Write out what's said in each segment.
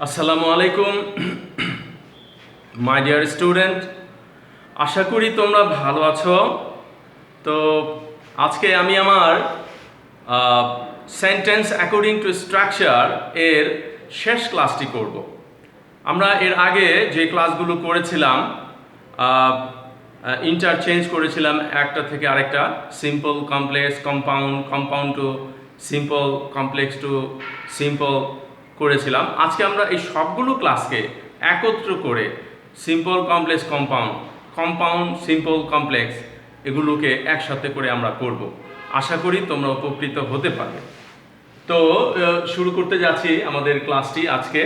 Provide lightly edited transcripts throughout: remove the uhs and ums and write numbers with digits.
আসসালামু আলাইকুম my dear student, আশা করি তোমরা ভালো আছো। তো আজকে আমি আমার সেন্টেন্স অ্যাকর্ডিং টু স্ট্রাকচার এর শেষ ক্লাসটি করব। আমরা এর আগে যে ক্লাসগুলো করেছিলাম ইন্টারচেঞ্জ করেছিলাম একটা থেকে আরেকটা, simple complex, compound, compound to simple, complex to simple করেছিলাম। আজকে আমরা এই সবগুলো ক্লাসকে একত্র করে simple complex compound, compound simple complex এগুলোকে একসাথে করে আমরা করব। আশা করি তোমরা উপকৃত হতে পারবে। তো শুরু করতে যাচ্ছি আমাদের ক্লাসটি আজকে।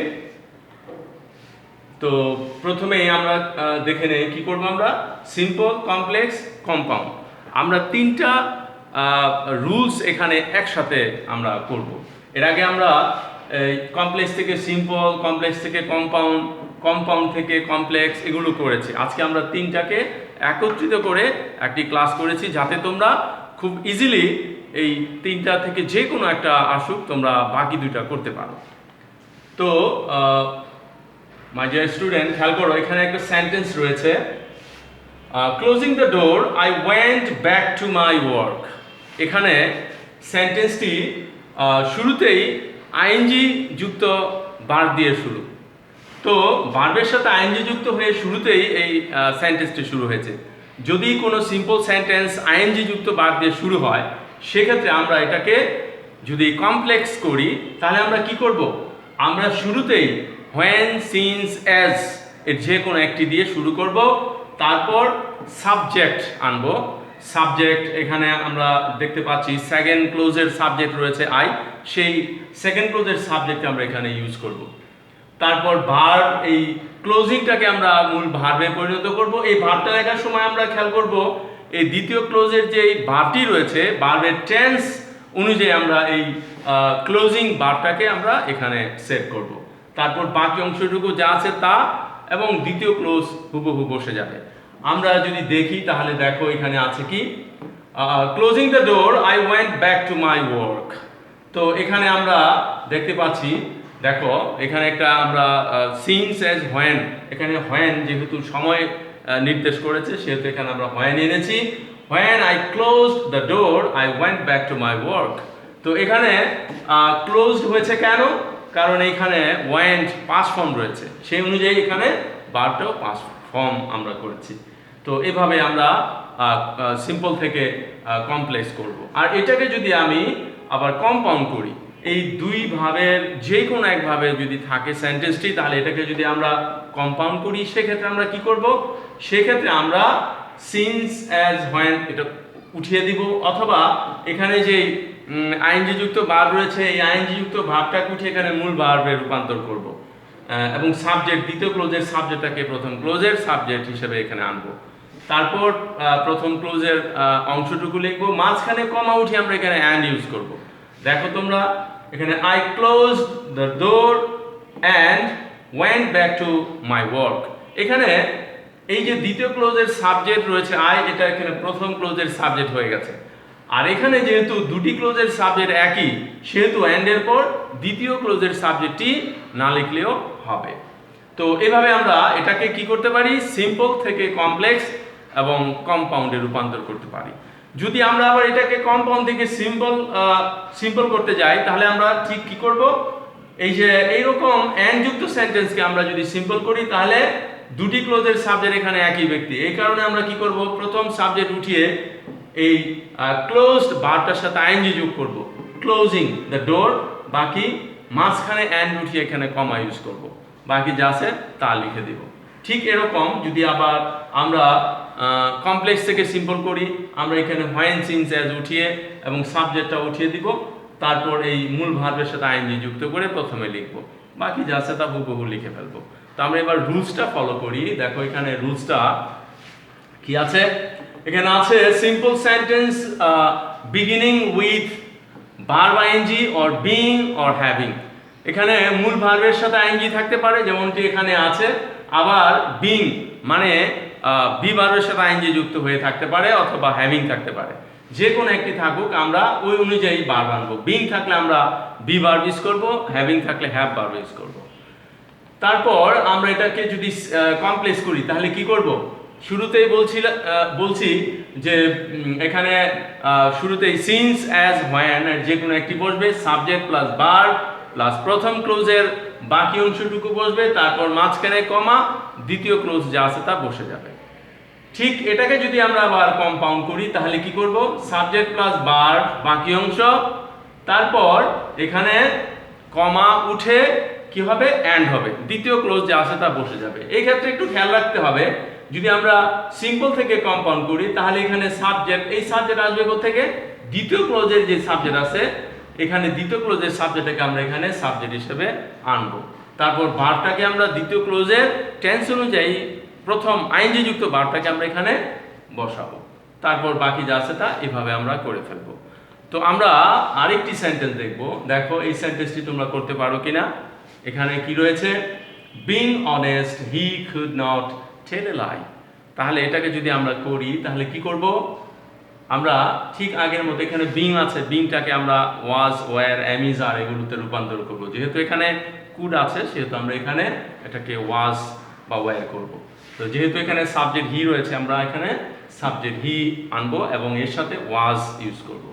তো প্রথমেই আমরা দেখে নেই কি করব। আমরা সিম্পল কমপ্লেক্স কম্পাউন্ড, আমরা তিনটা রুলস এখানে একসাথে আমরা করব। এর আগে আমরা কমপ্লেক্স থেকে সিম্পল, কমপ্লেক্স থেকে কম্পাউন্ড, কম্পাউন্ড থেকে কমপ্লেক্স এগুলো করেছি। আজকে আমরা তিনটাকে একত্রিত করে একটি ক্লাস করেছি, যাতে তোমরা খুব ইজিলি এই তিনটা থেকে যে কোনো একটা আসুক তোমরা বাকি দুইটা করতে পারো। তো মাই ডিয়ার স্টুডেন্ট, খেয়াল করো, এখানে একটা সেন্টেন্স রয়েছে, closing the door I went back to my work. এখানে সেন্টেন্সটি শুরুতেই আইএনজি যুক্ত ভার্ব দিয়ে শুরু। তো ভার্বের সাথে আইএনজি যুক্ত হয়ে শুরুতেই এই সেন্টেন্সটি শুরু হয়েছে। যদি কোনো সিম্পল সেন্টেন্স আইএনজি যুক্ত ভার্ব দিয়ে শুরু হয়, সেক্ষেত্রে আমরা এটাকে যদি কমপ্লেক্স করি তাহলে আমরা কি করব? আমরা শুরুতেই when, since, as এর যে কোনো একটি দিয়ে শুরু করব, তারপর সাবজেক্ট আনবো। সাবজেক্ট এখানে আমরা দেখতে পাচ্ছি সেকেন্ড ক্লোজের সাবজেক্ট রয়েছে আই, সেই সেকেন্ড ক্লোজের সাবজেক্ট আমরা এখানে ইউজ করব। তারপর ভার্ব, এই ক্লোজিংটাকে আমরা মূল ভার্বে পরিণত করব। এই ভার্বটা লেখার সময় আমরা খেয়াল করব এই দ্বিতীয় ক্লোজের যে ভার্বটি রয়েছে, ভার্বের টেন্স অনুযায়ী আমরা এই ক্লোজিং ভার্বটাকে আমরা এখানে সেট করব। তারপর বাকি অংশটুকু যা আছে তা এবং দ্বিতীয় ক্লোজ হুবহু বসে যাবে। আমরা যদি দেখি তাহলে দেখো এখানে আছে কি, closing the door I went back to my work. তো এখানে আমরা দেখতে পাচ্ছি, দেখো এখানে একটা আমরা সিন্স অ্যাজ হোয়েন, এখানে হোয়েন যেহেতু সময় নির্দেশ করেছে সেহেতু এখানে আমরা হোয়েন এনেছি। When I closed the door I went back to my work. তো এখানে ক্লোজড হয়েছে কেন? কারণ এখানে ওয়েন্ট পাস্ট ফর্ম রয়েছে, সেই অনুযায়ী এখানে ভার্বটাও পাস্ট ফর্ম আমরা করেছি। তো এভাবে আমরা সিম্পল থেকে কমপ্লেক্স করব। আর এটাকে যদি আমি আবার কম্পাউন্ড করি, এই দুই ভাবের যে কোনো এক ভাবে যদি থাকে সেন্টেন্সটি, তাহলে এটাকে যদি আমরা কম্পাউন্ড করি সেক্ষেত্রে আমরা কি করব? সেক্ষেত্রে আমরা সিন্স অ্যাজ হোয়েন এটা উঠিয়ে দিব, অথবা এখানে যে আইএনজি যুক্ত ভার্ব রয়েছে এই আইএনজি যুক্ত ভার্বটাকে উঠিয়ে এখানে মূল ভার্বে রূপান্তর করব, এবং সাবজেক্ট দ্বিতীয় ক্লোজের সাবজেক্টটাকে প্রথম ক্লোজের সাবজেক্ট হিসেবে এখানে আনবো। তারপর প্রথম ক্লোজের অংশটুকু লিখবো, মাঝখানে কমা উঠিয়ে আমরা এখানে অ্যান্ড ইউজ করব। দেখো তোমরা এখানে I close the door and went back to my work. এখানে এই যে দ্বিতীয় ক্লোজের সাবজেক্ট রয়েছে আই, এটা এখানে প্রথম ক্লোজের সাবজেক্ট হয়ে গেছে। আর এখানে যেহেতু দুটি ক্লোজের সাবজেক্ট একই, সেহেতু অ্যান্ডের পর দ্বিতীয় ক্লোজের সাবজেক্টটি না লিখলেও হবে। তো এভাবে আমরা এটাকে কি করতে পারি? সিম্পল থেকে কমপ্লেক্স এবং কম্পাউন্ডে রূপান্তর করতে পারি। যদি আমরা আবার এটাকে কম্পাউন্ড থেকে সিম্পল করতে যাই, তাহলে আমরা ঠিক কি করব? এই যে এইরকম অ্যান্ড যুক্ত সেন্টেন্সকে আমরা যদি সিম্পল করি, তাহলে দুটি ক্লোজের সাবজেক্ট এখানে একই ব্যক্তি, এই কারণে আমরা কি করব? প্রথম সাবজেক্ট উঠিয়ে এই ক্লোজড ভার্বটার সাথে আইএনজি যোগ করব, ক্লোজিং দ্য ডোর, বাকি মাঝখানে অ্যান্ড উঠিয়ে এখানে কমা ইউজ করব, বাকি যা আছে তা লিখে দিব। ঠিক এরকম যদি আবার আমরা কমপ্লেক্স থেকে সিম্পল করি, আমরা এখানে হোয়েন, সিন্স, অ্যাজ উঠিয়ে এবং সাবজেক্টটা উঠিয়ে দিব, তারপর এই মূল ভার্বের সাথে আইএনজি যুক্ত করে প্রথমে লিখব, বাকি যা আছে তা হুবহু লিখে ফেলবো। তো আমরা এবার রুলসটা ফলো করি। দেখো এখানে রুলসটা কি আছে? এখানে আছে simple sentence beginning with verb ING or being or having. এখানে মূল ভার্বের সাথে আইএনজি থাকতে পারে যেমনটি এখানে আছে, আবার বিং মানে বি ভার্বের সাথে আইএনজি যুক্ত হয়ে থাকতে পারে, অথবা হ্যাভিং থাকতে পারে। যে কোনো একটি থাকুক আমরা ওই অনুযায়ী ভার্ব আনবো। বিং থাকলে আমরা বি ভার্ব ইউজ করব, হ্যাভিং থাকলে হ্যাভ ভার্ব ইউজ করব। তারপর আমরা এটাকে যদি কমপ্লেক্স করি তাহলে কি করব? শুরুতেই বলছি যে এখানে শুরুতেই সিন্স, অ্যাজ, হোয়েন এর যে কোনো একটি বসবে, সাবজেক্ট প্লাস ভার্ব প্লাস প্রথম ক্লোজের বাকি অংশটুকু বসবে, তারপর মাঝখানে কমা, দ্বিতীয় ক্লোজ যা আছে তা বসে যাবে। ঠিক এটাকে যদি আমরা আবার কম্পাউন্ড করি তাহলে কি করব? সাবজেক্ট প্লাস ভার্ব বাকি অংশ, তারপর এখানে কমা উঠে কি হবে? এন্ড হবে, দ্বিতীয় ক্লোজ যা আছে তা বসে যাবে। এই ক্ষেত্রে একটু খেয়াল রাখতে হবে, যদি আমরা সিম্পল থেকে কম্পাউন্ড করি তাহলে এখানে সাবজেক্ট, এই সাবজেক্ট আসবে কোথা থেকে? দ্বিতীয় ক্লোজের যে সাবজেক্ট আছে এখানে দ্বিতীয় ক্লোজের সাবজেক্টটাকে আমরা এখানে সাবজেক্ট হিসেবে আনবো। তারপর ভার্বটাকে আমরা দ্বিতীয় ক্লোজের টেন্স অনুযায়ী প্রথম আইনজি যুক্ত ভার্বটাকে আমরা এখানে বসাবো। তারপর বাকি যা আছে তা এভাবে আমরা করে ফেলবো। তো আমরা আরেকটি সেন্টেন্স দেখব। দেখো এই সেন্টেন্সটি তোমরা করতে পারো কিনা। এখানে কি রয়েছে? Being honest he could not tell a lie. তাহলে এটাকে যদি আমরা করি তাহলে কি করব? আমরা ঠিক আগের মতো এখানে বিং আছে, বিংটাকে আমরা ওয়াজ, ওয়্যার, এম ইজ, আর এগুলোতে রূপান্তর করব। যেহেতু এখানে কুড আছে সেহেতু আমরা এখানে এটাকে ওয়াজ বা ওয়্যার করব। তো যেহেতু এখানে সাবজেক্ট হি রয়েছে আমরা এখানে সাবজেক্ট হি আনবো এবং এর সাথে ওয়াজ ইউজ করব।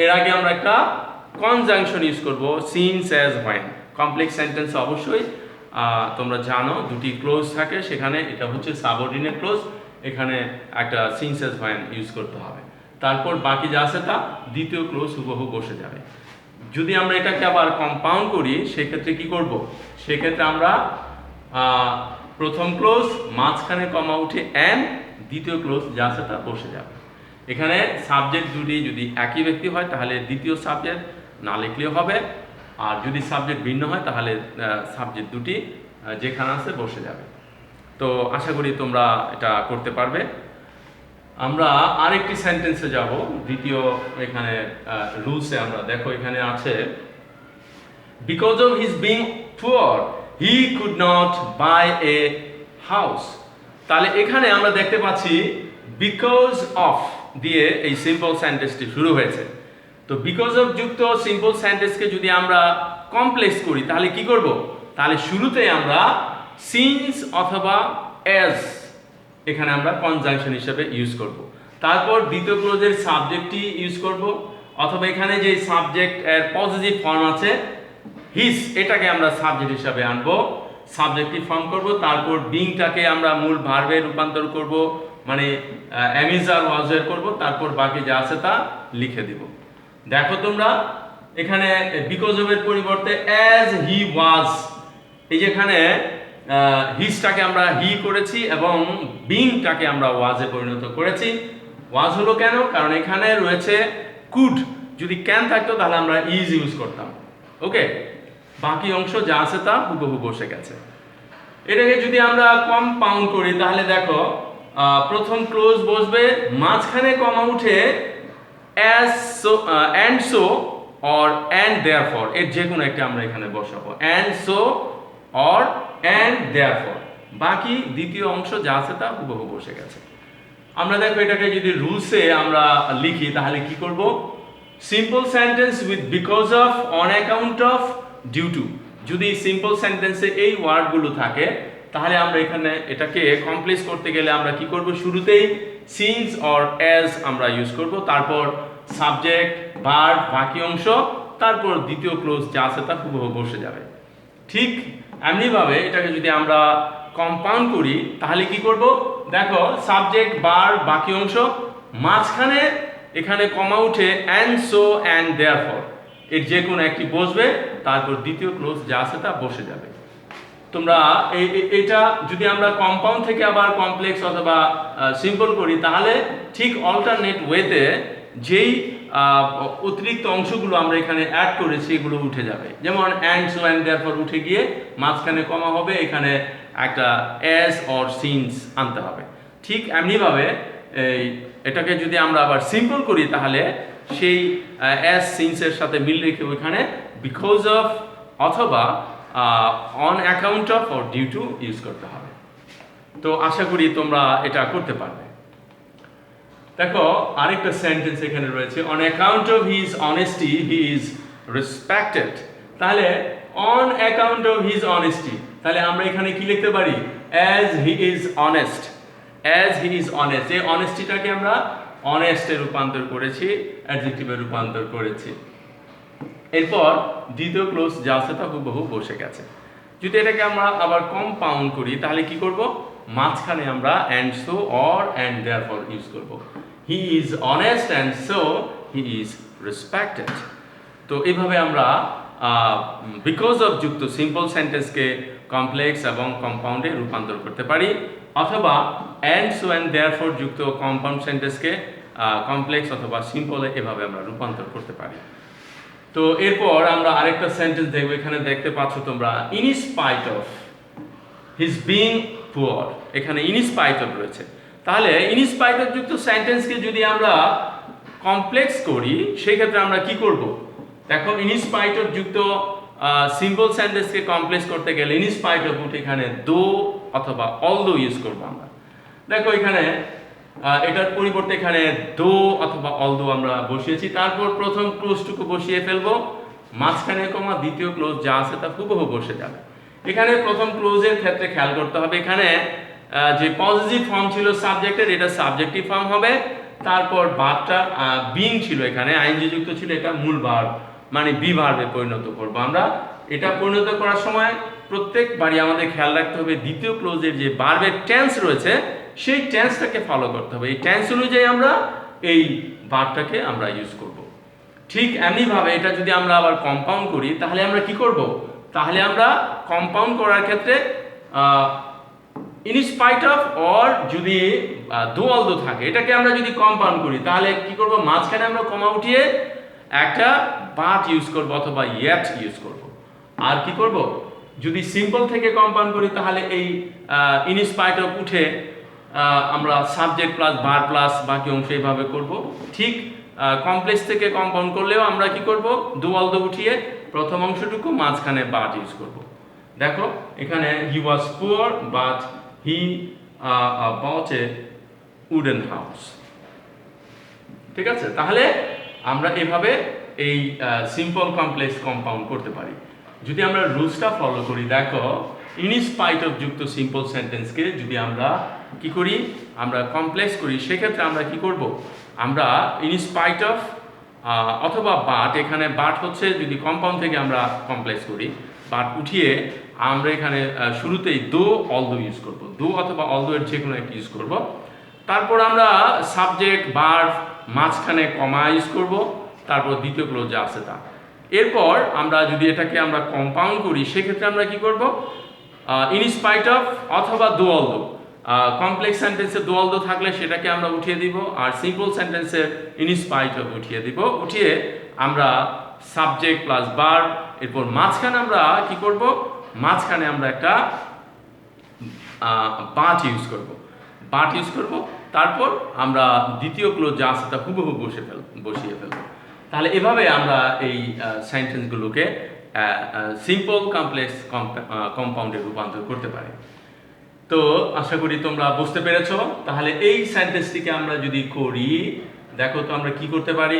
এর আগে আমরা একটা কনজাংশন ইউজ করব, since, as, when. Complex sentence অবশ্যই তোমরা জানো দুটি ক্লোজ থাকে, সেখানে এটা হচ্ছে সাবঅর্ডিনেট ক্লোজ, এখানে একটা সিন্স, অ্যাজ, হোয়েন ইউজ করতে হবে। তারপর বাকি যা আছে তা দ্বিতীয় ক্লোজ হুবহু বসে যাবে। যদি আমরা এটাকে আবার কম্পাউন্ড করি সেক্ষেত্রে কি করব? সেক্ষেত্রে আমরা প্রথম ক্লোজ মাঝখানে কমা উঠে এন্ড, দ্বিতীয় ক্লোজ যা আছে তা বসে যাবে। এখানে সাবজেক্ট দুটি যদি একই ব্যক্তি হয় তাহলে দ্বিতীয় সাবজেক্ট না লিখলেও হবে, আর যদি সাবজেক্ট ভিন্ন হয় তাহলে সাবজেক্ট দুটি যেখানে আছে বসে যাবে। তো আশা করি তোমরা এটা করতে পারবে। আমরা আরেকটি সেন্টেন্সে যাব, দ্বিতীয় এখানে রুলসে। আমরা দেখো এখানে আছে because of his being poor he could not buy a house. তাহলে এখানে আমরা দেখতে পাচ্ছি বিকজ অফ দিয়ে এই সিম্পল সেন্টেন্সটি শুরু হয়েছে। তো বিকজ অফ যুক্ত সিম্পল সেন্টেন্সকে যদি আমরা কমপ্লেক্স করি তাহলে কি করব? তাহলে শুরুতে আমরা সিন্স অথবা অ্যাজ এখানে আমরা কনজাংশন হিসেবে ইউজ করব। তারপর দ্বিতীয় ক্লোজের সাবজেক্টটি ইউজ করব, অথবা এখানে যে সাবজেক্ট এর পজিটিভ ফর্ম আছে হিস, এটাকে আমরা সাবজেক্ট হিসেবে আনবো, সাবজেক্টিভ ফর্ম করব। তারপর বিংটাকে আমরা মূল ভার্বে রূপান্তর করব, মানে অ্যামিজার ওয়াজের করব। তারপর বাকি যা আছে তা লিখে দিব। দেখো তোমরা এখানে বিকজ অফ এর পরিবর্তে অ্যাজ হি ওয়াজ, এই যেখানে হিসটাকে আমরা হি করেছি এবং বিংটাকে আমরা ওয়াজে পরিণত করেছি। ওয়াজ হলো কেন? কারণ এখানে রয়েছে কুড, যদি ক্যান থাকতো তাহলে আমরা ইজ ইউজ করতাম। ওকে, বাকি অংশ যা আছে তা হুবহু বসে গেছে। এটাকে যদি আমরা কম্পাউন্ড করি তাহলে দেখো প্রথম ক্লোজ বসবে, মাঝখানে কমা উঠে as, so, and so or and therefore, এর যে কোনো একটা আমরা এখানে বসাবো, and so or and therefore. বাকি দ্বিতীয় অংশ যা আছে তা হুবহু বসে গেছে। আমরা দেখো এটাকে যদি রুলসে আমরা লিখি তাহলে কি করব? Simple sentence with because of, on account of, due to. যদি সিম্পল সেন্টেন্সে এই ওয়ার্ডগুলো থাকে তাহলে আমরা এখানে এটাকে কমপ্লেক্স করতে গেলে আমরা কি করব? শুরুতেই সিন্স অর অ্যাজ আমরা ইউজ করব, তারপর সাবজেক্ট, ভার্ব বাকি অংশ, তারপর দ্বিতীয় ক্লোজ যা আছে তা হুবহু বসে যাবে। ঠিক এমনিভাবে এটাকে যদি আমরা কম্পাউন্ড করি তাহলে কি করব? দেখো সাবজেক্ট, ভার্ব বাকি অংশ, মাঝখানে এখানে কমা উঠে অ্যান্ড, সো, অ্যান্ড, দেয়ারফর, এর যে কোনো একটি বসবে, তারপর দ্বিতীয় ক্লোজ যা আছে তা বসে যাবে। তোমরা এটা যদি আমরা কম্পাউন্ড থেকে আবার কমপ্লেক্স অথবা সিম্পল করি তাহলে ঠিক অল্টারনেট ওয়েতে যেই অতিরিক্ত অংশগুলো আমরা এখানে অ্যাড করেছি এগুলো উঠে যাবে। যেমন অ্যান্ড, সো, অ্যান্ড, দেয়ারফর উঠে গিয়ে মাঝখানে কমা হবে, এখানে একটা অ্যাজ অর সিন্স আনতে হবে। ঠিক এমনিভাবে এটাকে যদি আমরা আবার সিম্পল করি তাহলে সেই অ্যাজ, সিন্সের সাথে মিল রেখে ওইখানে বিকজ অফ অথবা on account of or due to use করতে হবে। তো আশা করি তোমরা এটা করতে পারবে। দেখো আরেকটা সেন্টেন্স এখানে রয়েছে, on account of his honesty he is respected. তাহলে on account of his honesty, তাহলে আমরা এখানে কি লিখতে পারি, as he is honest. As he is honest, এই অনেস্টিটাকে আমরা অনেস্টে রূপান্তর করেছি, অ্যাডজেক্টিভে রূপান্তর করেছি। এরপর দ্বিতীয় ক্লোজ যা আছে তা হুবহু বসে গেছে। যদি এটাকে আমরা আবার কম্পাউন্ড করি তাহলে কি করব, মাঝখানে আমরা and so or and therefore use করব। He is honest and so he is respected. তো এইভাবে আমরা বিকজ অফ যুক্ত সিম্পল সেন্টেন্সকে কমপ্লেক্স এবং কম্পাউন্ডে রূপান্তর করতে পারি, অথবা অ্যান্ড সো অ্যান্ড দেয়ারফর যুক্ত কম্পাউন্ড সেন্টেন্সকে কমপ্লেক্স অথবা সিম্পলে এভাবে আমরা রূপান্তর করতে পারি। তো এরপর আমরা আরেকটা সেন্টেন্স দেখব, এখানে দেখতে পাচ্ছ তোমরা, in spite of his being poor, এখানে ইন স্পাইট অফ রয়েছে। তাহলে ইন স্পাইট অফ যুক্ত সেন্টেন্সকে যদি আমরা কমপ্লেক্স করি সেক্ষেত্রে আমরা কি করব, দেখো ইন স্পাইট অফ যুক্ত সিম্পল সেন্টেন্সকে কমপ্লেক্স করতে গেলে ইন স্পাইট অফ এখানে দো অথবা অলদো ইউজ করব আমরা। দেখো এখানে এটার পরিবর্তে এখানে দো অথবা অলদো আমরা বসিয়েছি, তারপর প্রথম ক্লোজটুকু বসিয়ে ফেলবো, মাঝখানে কমা দ্বিতীয় ক্লোজ যা আছে তা হুবহু বসে যাবে। এখানে প্রথম ক্লোজের ক্ষেত্রে খেয়াল করতে হবে, এখানে যে পজিটিভ ফর্ম ছিল সাবজেক্টের এটা সাবজেক্টিভ ফর্ম হবে, তারপর ভার্বটা বিং ছিল এখানে আইএনজি যুক্ত ছিল, এটা মূল ভার্ব মানে বি ভার্বে পরিণত করব আমরা। এটা পরিণত করার সময় প্রত্যেকবারই আমাদের খেয়াল রাখতে হবে দ্বিতীয় ক্লোজের যে ভার্বের টেন্স রয়েছে সেই টেন্সটাকে ফলো করতে হবে, এই টেন্স অনুযায়ী আমরা এই ভার্বটাকে আমরা ইউজ করব। ঠিক এমনিভাবে এটা যদি আমরা আবার কম্পাউন্ড করি তাহলে আমরা কি করব, তাহলে আমরা কম্পাউন্ড করার ক্ষেত্রে ইন স্পাইট অফ অর যদি দো অলদো থাকে এটাকে আমরা যদি কম্পাউন্ড করি তাহলে কি করব, মাঝখানে আমরা কমা উঠিয়ে একটা বাট ইউজ করব অথবা ইয়েট ইউজ করব। আর কি করব, যদি সিম্পল থেকে কম্পাউন্ড করি তাহলে এই ইন স্পাইট অফ উঠে আমরা সাবজেক্ট প্লাস ভার্ব প্লাস বাকি অংশ এইভাবে করব। ঠিক কমপ্লেক্স থেকে কম্পাউন্ড করলেও আমরা কি করব, দো অলদো উঠিয়ে প্রথম অংশটুকু মাঝখানে বাট ইউজ করব। দেখো এখানে he was poor but he bought a wooden house। ঠিক আছে, তাহলে আমরা এভাবে এই সিম্পল কমপ্লেক্স কম্পাউন্ড করতে পারি। যদি আমরা রুলসটা ফলো করি, দেখো ইন স্পাইট অফ যুক্ত সিম্পল সেন্টেন্সকে যদি আমরা কি করি, আমরা কমপ্লেক্স করি সেক্ষেত্রে আমরা কি করব, আমরা ইন স্পাইট অফ অথবা বাট, এখানে বাট হচ্ছে যদি কম্পাউন্ড থেকে আমরা কমপ্লেক্স করি, বাট উঠিয়ে আমরা এখানে শুরুতেই দো অলদো ইউজ করব, দো অথবা অলদো এর যে কোনো একটা ইউজ করব। তারপর আমরা সাবজেক্ট ভার্ব মাঝখানে কমা ইউজ করব, তারপর দ্বিতীয় ক্লোজ যা আছে তা। এরপর আমরা যদি এটাকে আমরা কম্পাউন্ড করি সেক্ষেত্রে আমরা কি করব, ইন স্পাইট অফ অথবা দো অলদো, কমপ্লেক্স সেন্টেন্সে দো অলদো থাকলে সেটাকে আমরা উঠিয়ে দিব, আর সিম্পল সেন্টেন্সে ইন স্পাইট অফ উঠিয়ে দিব। উঠিয়ে আমরা সাবজেক্ট প্লাস ভার্ব, এরপর মাঝখানে আমরা কি করব, মাঝখানে আমরা একটা বাট ইউজ করব, বাট ইউজ করব, তারপর আমরা দ্বিতীয় ক্লোজ যা আছে তা হুবহু বসিয়ে ফেলব। তাহলে এভাবে আমরা এই সেন্টেন্সগুলোকে সিম্পল কমপ্লেক্স কম্পাউন্ডে রূপান্তর করতে পারি। তো আশা করি তোমরা বুঝতে পেরেছ। তাহলে এই সেন্টেন্সটিকে আমরা যদি করি, দেখো তো আমরা কি করতে পারি।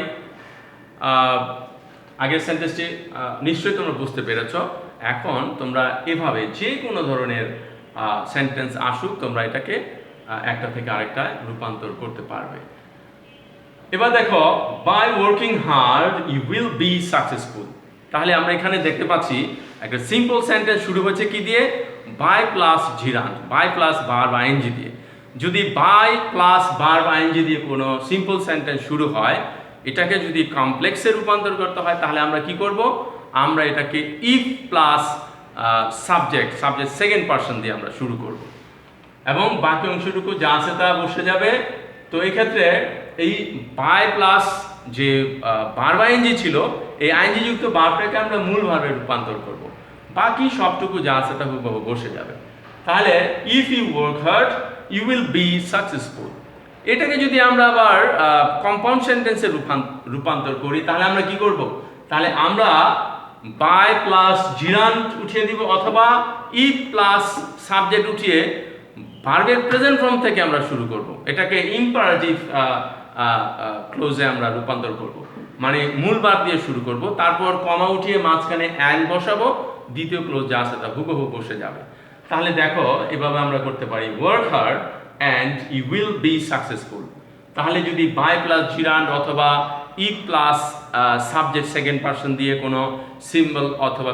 আগের সেন্টেন্সটি নিশ্চয়ই তোমরা বুঝতে পেরেছ। এখন তোমরা এভাবে যে কোনো ধরনের সেন্টেন্স আসুক তোমরা এটাকে একটা থেকে আরেকটা রূপান্তর করতে পারবে। এবার দেখো, by working hard you will be successful. তাহলে আমরা এখানে দেখতে পাচ্ছি একটা সিম্পল সেন্টেন্স শুরু হচ্ছে কি দিয়ে, by plus gerund, by plus verb ING দিয়ে। যদি বাই প্লাস ভার্ব আইএনজি দিয়ে কোনো সিম্পল সেন্টেন্স শুরু হয়, এটাকে যদি কমপ্লেক্সে রূপান্তর করতে হয় তাহলে আমরা কি করব, আমরা এটাকে if plus subject second person দিয়ে আমরা শুরু করব এবং বাকি অংশটুকু যা আছে তা বসে যাবে। তো এই ক্ষেত্রে এই বাই প্লাস যে ভার্ব আইএনজি ছিল এই আইএনজি যুক্ত ভার্বটাকে আমরা মূল ভার্বে রূপান্তর করব, বাকি সবটুকু যা আছে তা হুবহু বসে যাবে। তাহলে if you work hard you will be successful. এটাকে যদি আমরা আবার কম্পাউন্ড সেন্টেন্সে রূপান্তর করি তাহলে আমরা কি করব, তাহলে আমরা বাই প্লাস জিরান্ট উঠিয়ে দিব অথবা ইফ প্লাস সাবজেক্ট উঠিয়ে ভার্বের প্রেজেন্ট ফর্ম থেকে আমরা শুরু করব। এটাকে ইম্পারেটিভ ক্লোজে আমরা রূপান্তর করব, মানে মূল ভার্ব দিয়ে শুরু করব, তারপর কমা উঠিয়ে মাঝখানে অ্যান্ড বসাবো, দ্বিতীয় ক্লোজ যা আছে তা হুবহু বসে যাবে। তাহলে দেখো এভাবে আমরা করতে পারি, work hard and you will be successful. তাহলে যদি বাই প্লাস জিরান্ড অথবা ই প্লাস সাবজেক্ট সেকেন্ড পারসন দিয়ে কোনো সিম্বল অথবা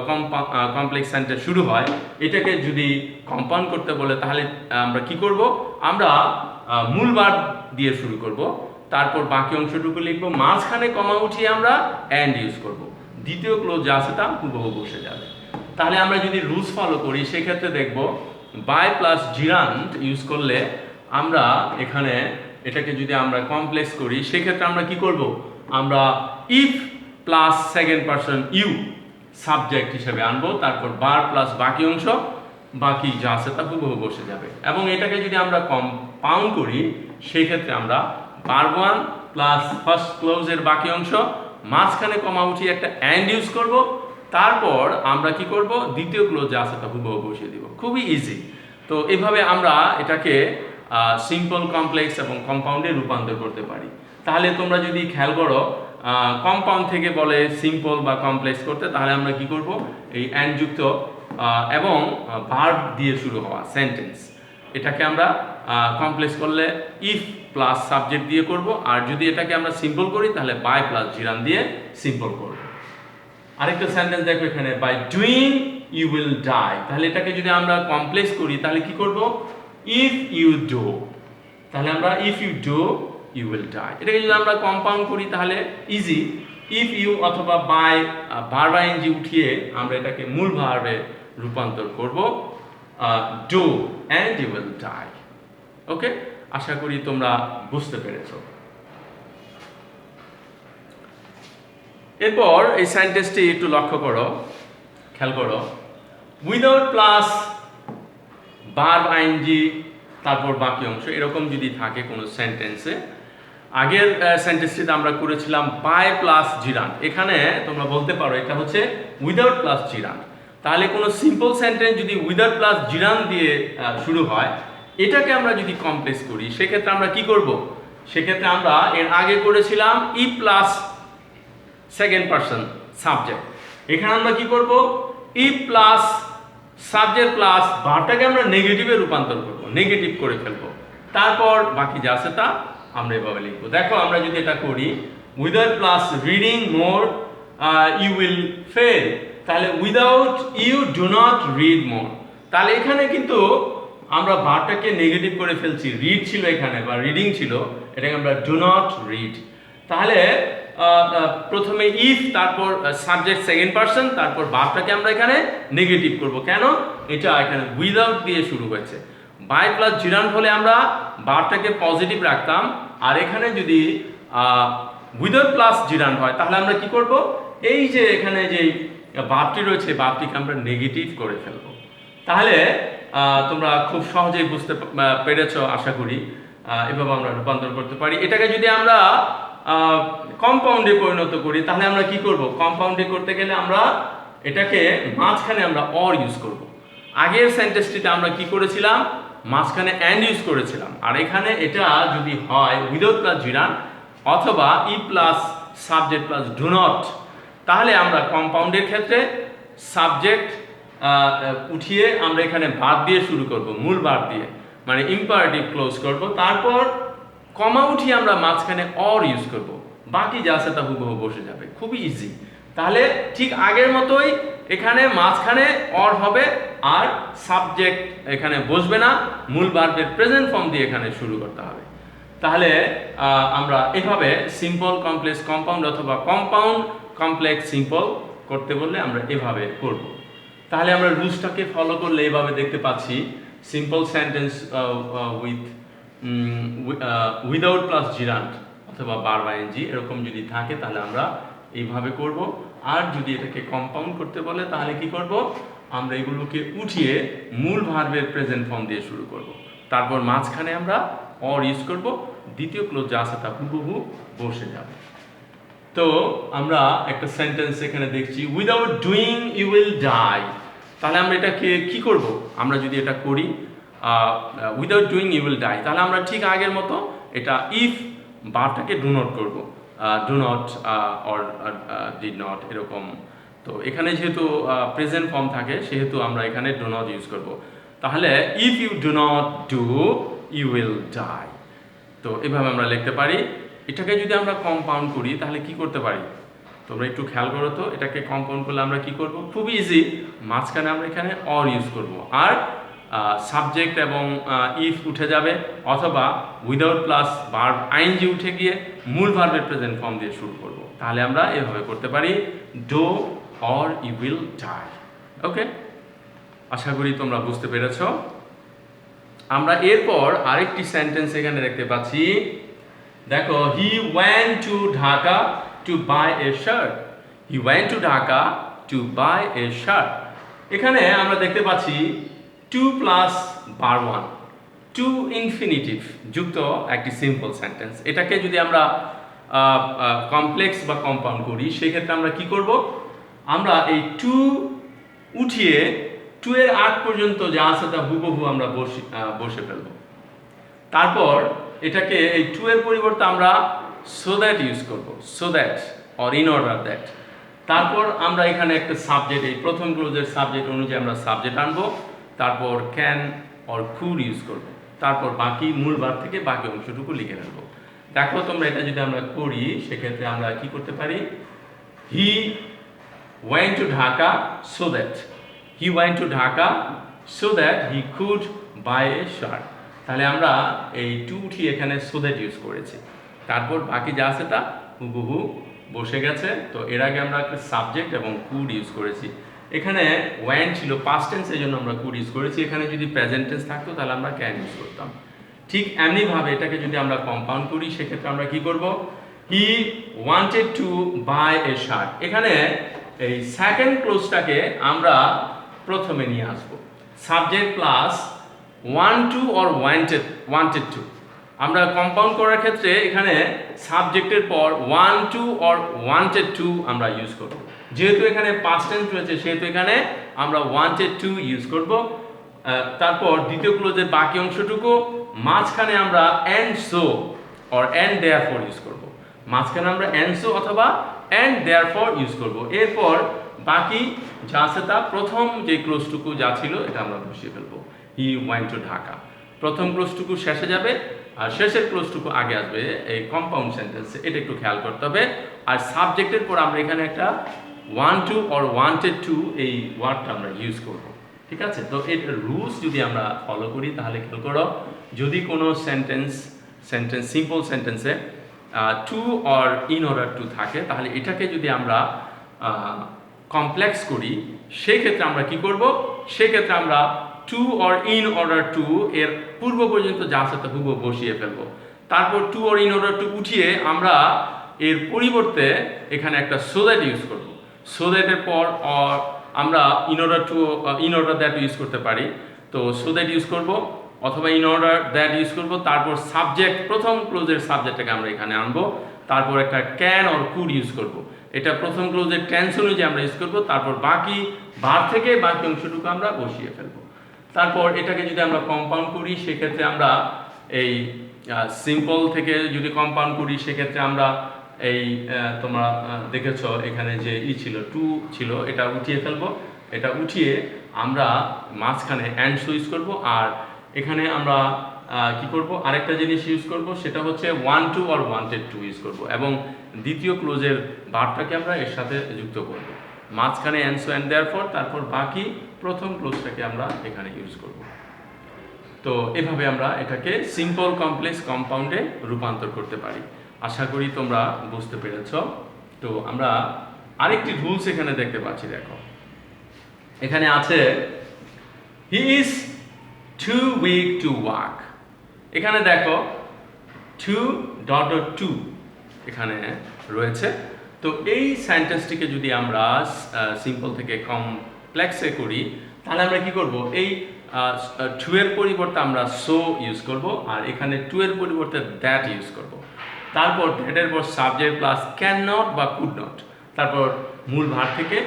কমপ্লেক্স সেন্টেন্স শুরু হয়, এটাকে যদি কম্পাউন্ড করতে বলে তাহলে আমরা কি করব, আমরা মূল ভার্ব দিয়ে শুরু করব, তারপর বাকি অংশটুকু লিখবো, মাঝখানে কমা উঠিয়ে আমরা অ্যান্ড ইউজ করব, দ্বিতীয় ক্লোজ যা আছে তা হুবহু বসে যাবে। তাহলে আমরা যদি রুলস ফলো করি সেক্ষেত্রে দেখব বাই প্লাস জিরান্ড ইউজ করলে আমরা এখানে এটাকে যদি আমরা কমপ্লেক্স করি সেক্ষেত্রে আমরা কি করব, আমরা if plus second person you subject হিসেবে আনবো, তারপর বার প্লাস বাকি অংশ, বাকি যা আছে তা হুবহু বসে যাবে। এবং এটাকে যদি আমরা কম্পাউন্ড করি সেই ক্ষেত্রে আমরা ভার্ব ওয়ান প্লাস ফার্স্ট ক্লোজের বাকি অংশ, মাঝখানে কমা উঠিয়ে একটা অ্যান্ড ইউজ করব, তারপর আমরা কি করব, দ্বিতীয় ক্লোজ যা আছে তা হুবহু বসিয়ে দিব। খুবই ইজি। তো এভাবে আমরা এটাকে সিম্পল, কমপ্লেক্স এবং কম্পাউন্ডে রূপান্তর করতে পারি। তাহলে তোমরা যদি খেয়াল করো কম্পাউন্ড থেকে বলে সিম্পল বা কমপ্লেক্স করতে, তাহলে আমরা কি করব, এই অ্যান্ড যুক্ত এবং ভার্ব দিয়ে শুরু হওয়া সেন্টেন্স, এটাকে আমরা কমপ্লেক্স করলে ইফ প্লাস সাবজেক্ট দিয়ে করব, আর যদি এটাকে আমরা সিম্পল করি তাহলে বাই প্লাস জিরান দিয়ে সিম্পল করব। আরেকটা সেন্টেন্স দেখো এখানে, by doing you will die. তাহলে এটাকে যদি আমরা কমপ্লেক্স করি তাহলে কি করব, ইফ ইউ ডু, তাহলে আমরা if you do you will die. এটাকে যদি আমরা কম্পাউন্ড করি তাহলে ইজি, ইফ ইউ অথবা বাই ভার্ব আইএনজি উঠিয়ে আমরা এটাকে মূল ভার্বে রূপান্তর করব, do and you will die. Okay, আশা করি তোমরা বুঝতে পেরেছো। এরপর এই সেন্টেন্সটি একটু লক্ষ্য করো, খেয়াল করো, উইদাউট প্লাস ভার্ব আইএনজি তারপর বাকি অংশ এরকম যদি থাকে কোনো সেন্টেন্সে, আগের সেন্টেন্সটিতে আমরা করেছিলাম বাই প্লাস জিরান্ড, এখানে তোমরা বলতে পারো এটা হচ্ছে উইদাউট প্লাস জিরান্ড। তাহলে কোনো সিম্পল সেন্টেন্স যদি উইদাউট প্লাস জিরান্ড দিয়ে শুরু হয়, এটাকে আমরা যদি কমপ্লেক্স করি সেক্ষেত্রে আমরা কি করব, সেক্ষেত্রে আমরা এর আগে করেছিলাম ই প্লাস সেকেন্ড পারসন সাবজেক্ট, এখানে আমরা কি করব, ই প্লাস সাবজেক্ট প্লাস ভার্বটাকে আমরা নেগেটিভে রূপান্তর করব, নেগেটিভ করে ফেলবো, তারপর বাকি যা আছে তা আমরা এভাবে লিখবো। দেখো আমরা যদি এটা করি, without plus reading more you will fail, তাহলে without you do not read more. তাহলে এখানে কিন্তু আমরা ভার্বটাকে নেগেটিভ করে ফেলছি, রিড ছিল এখানে বা রিডিং ছিল, এটাকে আমরা ডু নট রিড। তাহলে প্রথমে ইফ, তারপর সাবজেক্ট সেকেন্ড পারসন, তারপর ভার্বটাকে আমরা এখানে নেগেটিভ করব। কেন? এটা এখানে উইদাউট দিয়ে শুরু হয়েছে। বাই প্লাস জিরান্ড হলে আমরা ভার্বটাকে পজিটিভ রাখতাম, আর এখানে যদি উইদাউট প্লাস জিরান্ড হয় তাহলে আমরা কি করব, এই যে এখানে যে ভার্বটি রয়েছে ভার্বটিকে আমরা নেগেটিভ করে ফেলবো। তাহলে তোমরা খুব সহজেই বুঝতে পেরেছ আশা করি। এভাবে আমরা রূপান্তর করতে পারি। এটাকে যদি আমরা কম্পাউন্ডে পরিণত করি তাহলে আমরা কি করব, কম্পাউন্ডে করতে গেলে আমরা এটাকে মাঝখানে আমরা অর ইউজ করব। আগের সেন্টেন্সটিতে আমরা কি করেছিলাম, মাঝখানে অ্যান্ড ইউজ করেছিলাম, আর এখানে এটা যদি হয় উইদাউট প্লাস জিরান্ড অথবা ই plus subject plus do not, তাহলে আমরা কম্পাউন্ডের ক্ষেত্রে সাবজেক্ট উঠিয়ে আমরা এখানে ভার্ব দিয়ে শুরু করব, মূল ভার্ব দিয়ে, মানে ইম্পারেটিভ ক্লোজ করব, তারপর কমা উঠিয়ে আমরা মাঝখানে অর ইউজ করব, বাকি যা আছে তা হুবহু বসে যাবে। খুবই ইজি। তাহলে ঠিক আগের মতোই এখানে মাঝখানে অর হবে, আর সাবজেক্ট এখানে বসবে না, মূল ভার্বের প্রেজেন্ট ফর্ম দিয়ে এখানে শুরু করতে হবে। তাহলে আমরা এভাবে সিম্পল কমপ্লেক্স কম্পাউন্ড অথবা কম্পাউন্ড কমপ্লেক্স সিম্পল করতে বললে আমরা এভাবে করব। তাহলে আমরা রুলসটাকে ফলো করলে এভাবে দেখতে পাচ্ছি, simple sentence without plus gerund অথবা ভার্ব আইএনজি এরকম যদি থাকে তাহলে আমরা এইভাবে করব। আর যদি এটাকে কম্পাউন্ড করতে বলে তাহলে কি করব, আমরা এগুলোকে উঠিয়ে মূল ভার্বের প্রেজেন্ট ফর্ম দিয়ে শুরু করব, তারপর মাঝখানে আমরা অর ইউজ করব, দ্বিতীয় ক্লোজ যা আছে তা হুবহু বসে যাবে। তো আমরা একটা সেন্টেন্স এখানে দেখছি, without doing you will die. তাহলে আমরা এটাকে কি করব, আমরা যদি এটা করি without doing you will die, তাহলে আমরা ঠিক আগের মতো এটা ইফ ভার্বটাকে ডু নট করব, do not or did not এরকম। তো এখানে যেহেতু প্রেজেন্ট ফর্ম থাকে সেহেতু আমরা এখানে ডু নট ইউজ করব। তাহলে if you do not do you will die. তো এভাবে আমরা লিখতে পারি। এটাকে যদি আমরা কম্পাউন্ড করি তাহলে কি করতে পারি তোমরা একটু খেয়াল করো তো। এটাকে কম্পাউন্ড করলে আমরা কি করব, খুব ইজি, মাঝখানে আমরা এখানে অর ইউজ করব, আর সাবজেক্ট এবং ইফ উঠে যাবে, অথবা উইদাউট প্লাস ভার্ব আইএনজি উঠে গিয়ে মূল ভার্বের প্রেজেন্ট ফর্ম দিয়ে শুরু করব। তাহলে আমরা এভাবে করতে পারি, do or you will die. Okay, আশা করি তোমরা বুঝতে পেরেছ। আমরা এরপর আরেকটি সেন্টেন্স এখানে দেখতে পাচ্ছি। দেখো, he went to Dhaka to buy a shirt. He went to Dhaka to buy a shirt. এখানে আমরা দেখতে পাচ্ছি to plus verb one, to infinitive যুক্ত একটি সিম্পল সেন্টেন্স। এটাকে যদি আমরা কমপ্লেক্স বা কম্পাউন্ড করি সেক্ষেত্রে আমরা কি করব, আমরা এই টু উঠিয়ে টু এর আগ পর্যন্ত যা আছে তা হুবহু আমরা বসে ফেলব। তারপর এটাকে এই টু এর পরিবর্তে আমরা সো দ্যাট ইউজ করব, so that or in order that. তারপর আমরা এখানে একটা সাবজেক্ট, এই প্রথম ক্লোজের সাবজেক্ট অনুযায়ী আমরা সাবজেক্ট আনবো, তারপর ক্যান অর কুড ইউজ করব, তারপর বাকি মূল ভার্ব থেকে বাকি অংশটুকু লিখে নেব। দেখো তোমরা এটা যদি আমরা করি সেক্ষেত্রে আমরা কি করতে পারি, হি went to Dhaka so that, he went to Dhaka so that he could buy a shirt. তাহলে আমরা এই টু উঠিয়ে এখানে সো দ্যাট ইউজ করেছি, তারপর বাকি যা আছে তা হুবহু বসে গেছে। তো এর আগে আমরা একটা সাবজেক্ট এবং কুড ইউজ করেছি। এখানে ওয়েন ছিল পাস্ট টেন্স, এই জন্য আমরা কুড ইউজ করেছি। এখানে যদি প্রেজেন্ট টেন্স থাকতো তাহলে আমরা ক্যান ইউজ করতাম। ঠিক এমনিভাবে এটাকে যদি আমরা কম্পাউন্ড করি সেক্ষেত্রে আমরা কি করব, he wanted to buy a shirt. এখানে এই সেকেন্ড ক্লোজটাকে আমরা প্রথমে নিয়ে আসবো, subject plus want to or wanted to. আমরা কম্পাউন্ড করার ক্ষেত্রে এখানে সাবজেক্টের পর want to or wanted to আমরা ইউজ করব। যেহেতু এখানে পাস্ট টেন্স রয়েছে সেহেতু এখানে আমরা ওয়ান্টেড টু ইউজ করব। তারপর দ্বিতীয় ক্লোজের বাকি অংশটুকু মাঝখানে আমরা and so or and therefore use করব। মাঝখানে আমরা অ্যান্ড সো অথবা অ্যান্ড দেয়ারফর ইউজ করব। এরপর বাকি যা আছে তা প্রথম যে ক্লোজটুকু যা ছিল এটা আমরা বসিয়ে ফেলবো, হি ওয়েন্ট টু ঢাকা। প্রথম ক্লোজটুকু শেষে যাবে আর শেষের ক্লোজটুকু আগে আসবে এই কম্পাউন্ড সেন্টেন্সে, এটা একটু খেয়াল করতে হবে। আর সাবজেক্টের পর আমরা এখানে একটা want to or wanted to এই ওয়ার্ডটা আমরা ইউজ করব। ঠিক আছে, তো এর রুলস যদি আমরা ফলো করি তাহলে খেয়াল করো, যদি কোনো সেন্টেন্স সিম্পল সেন্টেন্সে to or in order to থাকে তাহলে এটাকে যদি আমরা কমপ্লেক্স করি সেক্ষেত্রে আমরা কি করব, সেক্ষেত্রে আমরা to or in order to এর পূর্ব পর্যন্ত যা আছে তা হুবহু বসিয়ে ফেলবো। তারপর to or in order to উঠিয়ে আমরা এর পরিবর্তে এখানে একটা সো দ্যাট ইউজ করব। সো দ্যাটের পর আমরা ইন অর্ডার দ্যাট ইউজ করতে পারি। তো সো দ্যাট ইউজ করব অথবা ইন অর্ডার দ্যাট ইউজ করব। তারপর সাবজেক্ট, প্রথম ক্লোজের সাবজেক্টটাকে আমরা এখানে আনবো, তারপর একটা ক্যান অর কুড ইউজ করব। এটা প্রথম ক্লোজের টেন্স অনুযায়ী আমরা ইউজ করব। তারপর বাকি ভার্ব থেকে বাকি অংশটুকু আমরা বসিয়ে ফেলবো। তারপর এটাকে যদি আমরা কম্পাউন্ড করি সেক্ষেত্রে আমরা এই সিম্পল থেকে যদি কম্পাউন্ড করি সেক্ষেত্রে আমরা এই তোমরা দেখেছো এখানে যে ছিল টু ছিল, এটা উঠিয়ে ফেলবো। এটা উঠিয়ে আমরা মাঝখানে অ্যান্ড সো ইউজ করব। আর এখানে আমরা কি করব, আরেকটা জিনিস ইউজ করব, সেটা হচ্ছে want to or wanted to use করব এবং দ্বিতীয় ক্লোজের ভার্বটাকে আমরা এর সাথে যুক্ত করব। মাঝখানে অ্যান্ড সো অ্যান্ড দেয়ারফর, তারপর বাকি প্রথম ক্লোজটাকে আমরা এখানে ইউজ করব। তো এভাবে আমরা এটাকে সিম্পল কমপ্লেক্স কম্পাউন্ডে রূপান্তর করতে পারি। আশা করি তোমরা বুঝতে পেরেছ। তো আমরা আরেকটি রুলস এখানে দেখতে পাচ্ছি। দেখো এখানে আছে he is too weak to walk. এখানে দেখো টু ডট ডট টু এখানে রয়েছে। তো এই সেন্টেন্সটিকে যদি আমরা সিম্পল থেকে কমপ্লেক্সে করি তাহলে আমরা কি করব, এই টু এর পরিবর্তে আমরা সো ইউজ করব আর এখানে টু এর পরিবর্তে দ্যাট ইউজ করব। তারপর দ্যাটের পর সাবজেক্ট প্লাস ক্যান নট বা কুড নট, তারপর মূল ভার্ব থেকে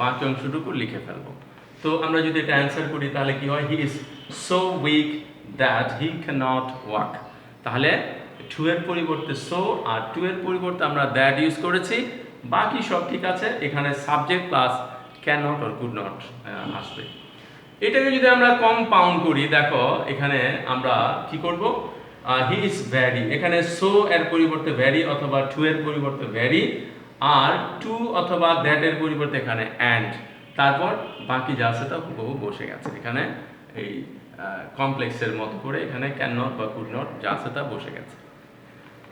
বাকি অংশটুকু লিখে ফেলবো। তো আমরা যদি এটা অ্যান্সার করি তাহলে কি হয়, হি is so weak that he can not walk. তাহলে টু এর পরিবর্তে সো আর টু এর পরিবর্তে আমরা দ্যাট ইউজ করেছি, বাকি সব ঠিক আছে। এখানে subject plus can not or could not আসবে। এটাকে যদি আমরা কম্পাউন্ড করি, দেখো এখানে আমরা কি করব, হি ইজ ভ্যারি, এখানে সো এর পরিবর্তে ভ্যারি অথবা টু এর পরিবর্তে ভ্যারি, আর টু অথবা দ্যাট এর পরিবর্তে এখানে অ্যান্ড, তারপর বাকি যা আছে তা হুবহু বসে গেছে। এখানে এই কমপ্লেক্সের মতো করে এখানে ক্যান নট বা কুড নট যা আছে তা বসে গেছে।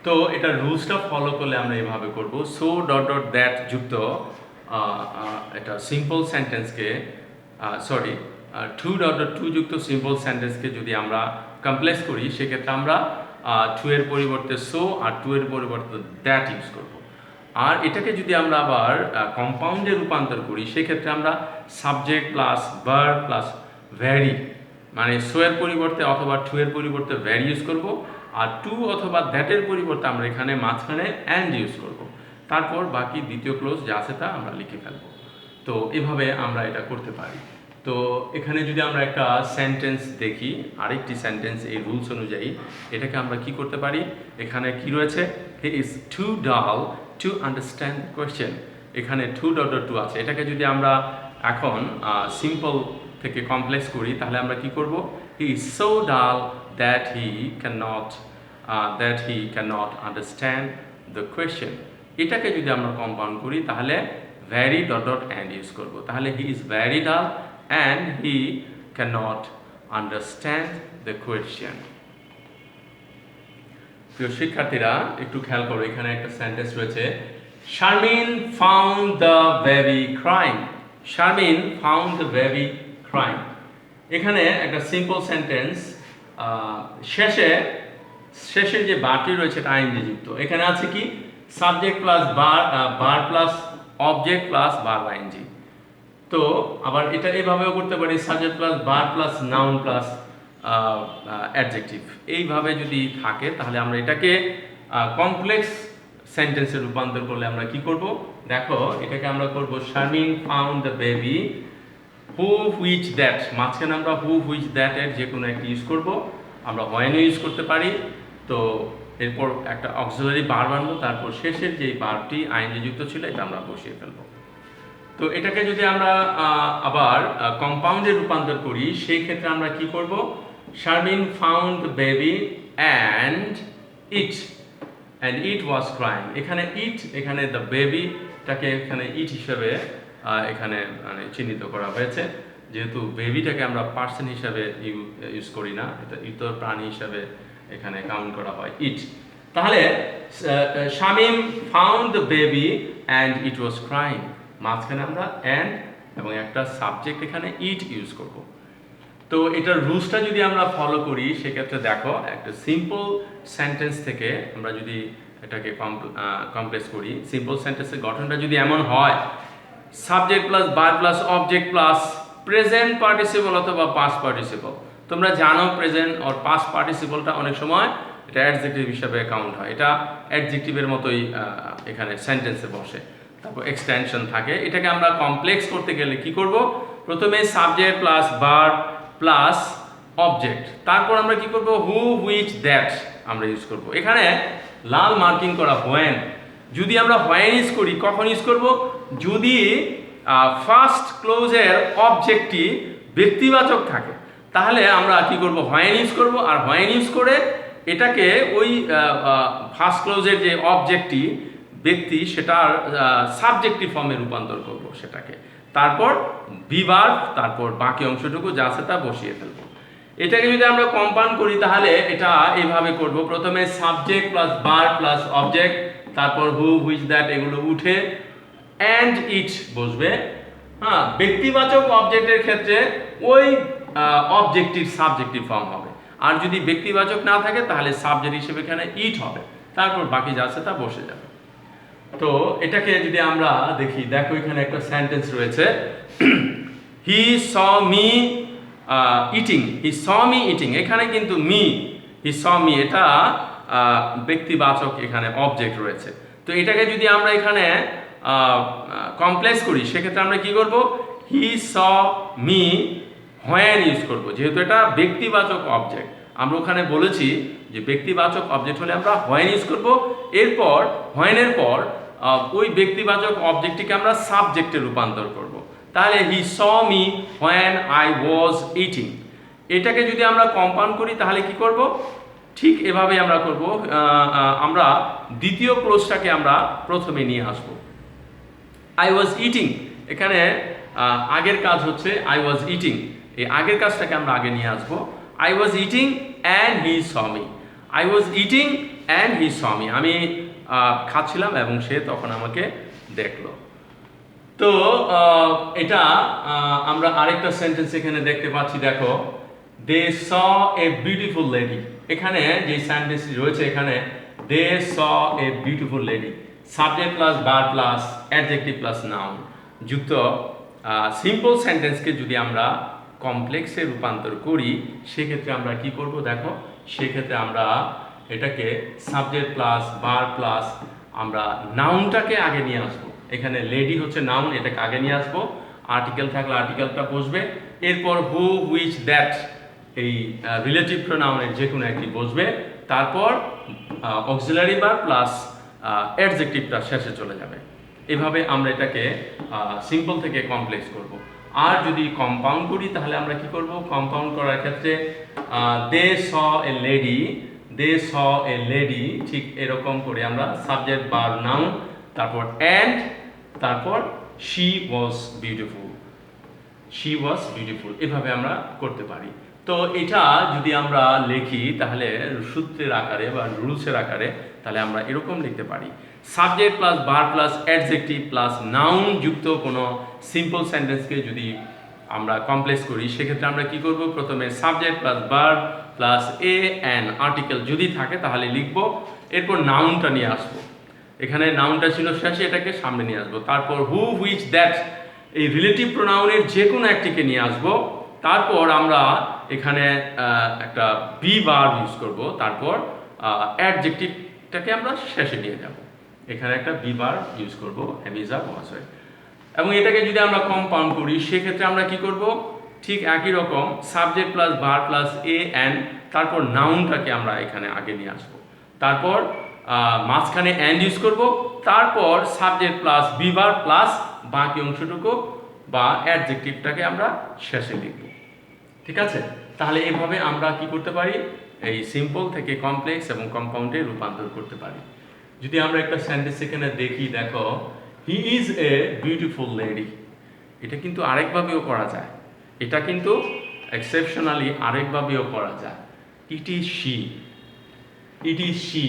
তো এটা রুলসটা ফলো করলে আমরা এভাবে করব, সো ডট ডট দ্যাট যুক্ত এটা সিম্পল সেন্টেন্সকে sorry to dot dot to যুক্ত সিম্পল সেন্টেন্সকে যদি আমরা কমপ্লেক্স করি, সেক্ষেত্রে আমরা টু এর পরিবর্তে সো আর টু এর পরিবর্তে দ্যাট ইউজ করব। আর এটাকে যদি আমরা আবার কম্পাউন্ডে রূপান্তর করি, সেক্ষেত্রে আমরা subject plus verb plus very, মানে সো এর পরিবর্তে অথবা টু এর পরিবর্তে ভ্যারি ইউজ করব, আর টু অথবা দ্যাটের পরিবর্তে আমরা এখানে মাঝখানে অ্যান্ড ইউজ করব। তারপর বাকি দ্বিতীয় ক্লোজ যা আছে তা আমরা লিখে ফেলব। তো এভাবে আমরা এটা করতে পারি। তো এখানে যদি আমরা একটা সেন্টেন্স দেখি, আরেকটি সেন্টেন্স এই রুলস অনুযায়ী এটাকে আমরা কি করতে পারি, এখানে কি রয়েছে, হি ইজ টু ডাল টু আন্ডারস্ট্যান্ড কোয়েশ্চেন, এখানে টু ডট ডট টু আছে। এটাকে যদি আমরা এখন সিম্পল থেকে কমপ্লেক্স করি, তাহলে আমরা কি করব, he is so dull that he can not understand the question. এটাকে যদি আমরা কম্পাউন্ড করি, তাহলে very dot dot and use করব। তাহলে he is very dull and he cannot understand the question. প্রিয় শিক্ষার্থীরা একটু খেয়াল করো, এখানে একটা সেন্টেন্স রয়েছে, Sharmin found the baby crying. Sharmin found the baby crying. এখানে একটা সিম্পল সেন্টেন্স, শেষে যে বারটি রয়েছে এটা আইএনজি যুক্ত। এখানে আছে কি, subject plus bar plus object plus verb ING. তো আবার এটা এভাবেও করতে পারি, subject plus verb plus noun plus adjective. এইভাবে যদি থাকে তাহলে আমরা এটাকে কমপ্লেক্স সেন্টেন্সে রূপান্তর করলে আমরা কি করব, দেখো এটাকে আমরা করব Sharmin found the baby who which that, মাঝখানে আমরা হু হুইচ দ্যাট এর যে কোনো একটা ইউজ করব। আমরা হোয়েনও ইউজ করতে পারি। তো এরপর একটা অক্সিলারি ভার্ব আনবো, তারপর শেষের যে ভার্বটি আইএনজি যুক্ত ছিল এটা আমরা বসিয়ে ফেলবো। তো এটাকে যদি আমরা আবার কম্পাউন্ডে রূপান্তর করি, সেই ক্ষেত্রে আমরা কি করব, Sharmin found the baby and it was crying. এখানে এখানে দ্য বেবিটাকে এখানে ইট হিসাবে এখানে মানে চিহ্নিত করা হয়েছে, যেহেতু বেবিটাকে আমরা পার্সন হিসাবে ইউজ করি না, এটা ইতর প্রাণী হিসাবে এখানে কাউন্ট করা হয় ইট। তাহলে Sharmin found the baby and it was crying, মাঝখানে আমরা অ্যান্ড এবং একটা সাবজেক্ট এখানে ইট ইউজ করব। তো এটার রুলসটা যদি আমরা ফলো করি, সেক্ষেত্রে দেখো একটা সিম্পল সেন্টেন্স থেকে আমরা যদি এটাকে কমপ্লেক্স করি, সিম্পল সেন্টেন্সের গঠনটা যদি এমন হয়, subject plus verb plus object plus present participle অথবা পাস্ট পার্টিসিপল। তোমরা জানো প্রেজেন্ট আর পাস্ট পার্টিসিপলটা অনেক সময় এটা অ্যাডজেক্টিভ হিসাবে কাউন্ট হয়, এটা অ্যাডজেক্টিভের মতোই এখানে সেন্টেন্সে বসে, তারপর এক্সটেনশন থাকে। এটাকে আমরা কমপ্লেক্স করতে গেলে কি করব, প্রথমে subject plus verb plus object, তারপর আমরা কি করব, হু হুইচ দ্যাট আমরা ইউজ করব। এখানে লাল মার্কিং করা হোয়েন, যদি আমরা হোয়েন ইউজ করি, কখন ইউজ করব, যদি ফার্স্ট ক্লোজের অবজেক্টটি ব্যক্তিবাচক থাকে, তাহলে আমরা কি করব, হোয়েন ইউজ করব। আর হোয়েন ইউজ করে এটাকে ওই ফার্স্ট ক্লোজের যে অবজেক্টটি ব্যক্তি, সেটার সাবজেক্টিভ ফর্মে রূপান্তর করব সেটাকে, তারপর বিভার্ব, তারপর বাকি অংশটুকু যা আছে তা বসিয়ে ফেলব। এটাকে যদি আমরা কম্পাউন্ড করি, তাহলে এটা এইভাবে করব, প্রথমে subject plus verb plus object, তারপর হু হুইচ দ্যাট এগুলো উঠে অ্যান্ড ইট বসবে। হ্যাঁ, ব্যক্তিবাচক অবজেক্টের ক্ষেত্রে ওই অবজেক্টিভ সাবজেক্টিভ ফর্ম হবে, আর যদি ব্যক্তিবাচক না থাকে তাহলে সাবজেক্ট হিসেবে এখানে ইট হবে, তারপর বাকি যা আছে তা বসে যাবে। তো এটাকে যদি আমরা দেখি, দেখো এখানে একটা সেন্টেন্স রয়েছে, হি স মি ইটিং। এখানে কিন্তু হি স মি এটা ব্যক্তিবাচক, এখানে অবজেক্ট রয়েছে। তো এটাকে যদি আমরা এখানে কমপ্লেক্স করি, সেক্ষেত্রে আমরা কি করব, হি স মি হোয়েন ইউজ করব, যেহেতু এটা ব্যক্তিবাচক অবজেক্ট। আমরা ওখানে বলেছি যে ব্যক্তিবাচক অবজেক্ট হলে আমরা হোয়েন ইউজ করব, এরপর হোয়েনের পর ওই ব্যক্তিবাচক অবজেক্টটিকে আমরা সাবজেক্টে রূপান্তর করব। তাহলে he saw me when I was eating, এটাকে যদি আমরা কম্পাউন্ড করি তাহলে কি করব, ঠিক এভাবে আমরা করব। আমরা দ্বিতীয় ক্লোজটাকে আমরা প্রথমে নিয়ে আসব। আই ওয়াজ ইটিং, এখানে আগের কাজ হচ্ছে আই ওয়াজ ইটিং, এই আগের কাজটাকে আমরা আগে নিয়ে আসবো। I was eating and he saw me, I was eating and he saw me, আমি খাচ্ছিলাম এবং সে তখন আমাকে দেখলো। তো এটা আমরা আরেকটা সেন্টেন্স এখানে দেখতে পাচ্ছি, দেখো দে স এ বিউটিফুল লেডি, এখানে যে সেন্টেন্সটি রয়েছে এখানে they saw a beautiful lady, subject plus verb plus adjective plus noun যুক্ত সিম্পল সেন্টেন্সকে যদি আমরা কমপ্লেক্সে রূপান্তর করি সেক্ষেত্রে আমরা কি করব, দেখো সেক্ষেত্রে আমরা এটাকে সাবজেক্ট প্লাস ভার্ব প্লাস আমরা নাউনটাকে আগে নিয়ে আসবো। এখানে লেডি হচ্ছে নাউন, এটাকে আগে নিয়ে আসবো, আর্টিকেল থাকলে আর্টিকেলটা বসবে, এরপর হু হুইচ দ্যাট এই রিলেটিভ প্রোনাউনের যে কোনো একটি বসবে, তারপর অক্সিলারি ভার্ব প্লাস অ্যাডজেক্টিভটা শেষে চলে যাবে। এভাবে আমরা এটাকে সিম্পল থেকে কমপ্লেক্স করব। আর যদি কম্পাউন্ড করি তাহলে আমরা কি করব, কম্পাউন্ড করার ক্ষেত্রে দে saw a lady, they saw a lady, ঠিক এরকম করে আমরা সাবজেক্ট ভার্ব নাউন, তারপর অ্যান্ড, তারপর she was beautiful, she was beautiful, এভাবে আমরা করতে পারি। তো এটা যদি আমরা লিখি তাহলে সূত্রের আকারে বা রুলসের আকারে তাহলে আমরা এরকম লিখতে পারি, subject plus verb plus adjective plus noun যুক্ত কোনো সিম্পল সেন্টেন্সকে যদি আমরা কমপ্লেক্স করি সেক্ষেত্রে আমরা কি করব, প্রথমে subject plus verb plus a an article যদি থাকে তাহলে লিখব, এরপর নাউনটা নিয়ে আসবো, এখানে নাউনটা ছিল শেষে, এটাকে সামনে নিয়ে আসবো, তারপর হু হুইচ দ্যাট এই রিলেটিভ প্রোনাউনের যে কোনো একটিকে নিয়ে আসবো, তারপর আমরা এখানে একটা বি ভার্ব ইউজ করব, তারপর অ্যাডজেক্টিভটাকে আমরা শেষে নিয়ে যাব, এখানে একটা বি ভার্ব ইউজ করব, হ্যাভ ইজ আর ওয়াজ হয়। এবং এটাকে যদি আমরা কম্পাউন্ড করি সেক্ষেত্রে আমরা কি করব, ঠিক একই রকম subject plus verb plus A and, তারপর নাউনটাকে আমরা এখানে আগে নিয়ে আসবো, তারপর মাঝখানে অ্যান্ড ইউজ করব, তারপর subject plus be verb plus বাকি অংশটুকু বা অ্যাডজেক্টিভটাকে আমরা শেষে লিখব। ঠিক আছে, তাহলে এভাবে আমরা কি করতে পারি, এই সিম্পল থেকে কমপ্লেক্স এবং কম্পাউন্ডে রূপান্তর করতে পারি। যদি আমরা একটা সেন্টেন্স এখানে দেখি, দেখো he is a beautiful lady, এটা কিন্তু আরেকভাবেও করা যায়, এটা কিন্তু এক্সেপশনালি আরেকভাবেও করা যায়, it is she, it is she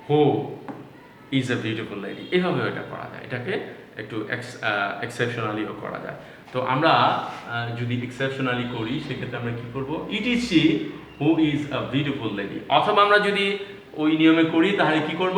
who is a beautiful lady, এভাবেও এটা করা যায়, এটাকে একটু এক্সেপশনালিও করা যায়। তো আমরা যদি এক্সেপশনালি করি সেক্ষেত্রে আমরা কি করব, it is she who is a beautiful lady, অথবা আমরা যদি ওই নিয়মে করি তাহলে কি করব,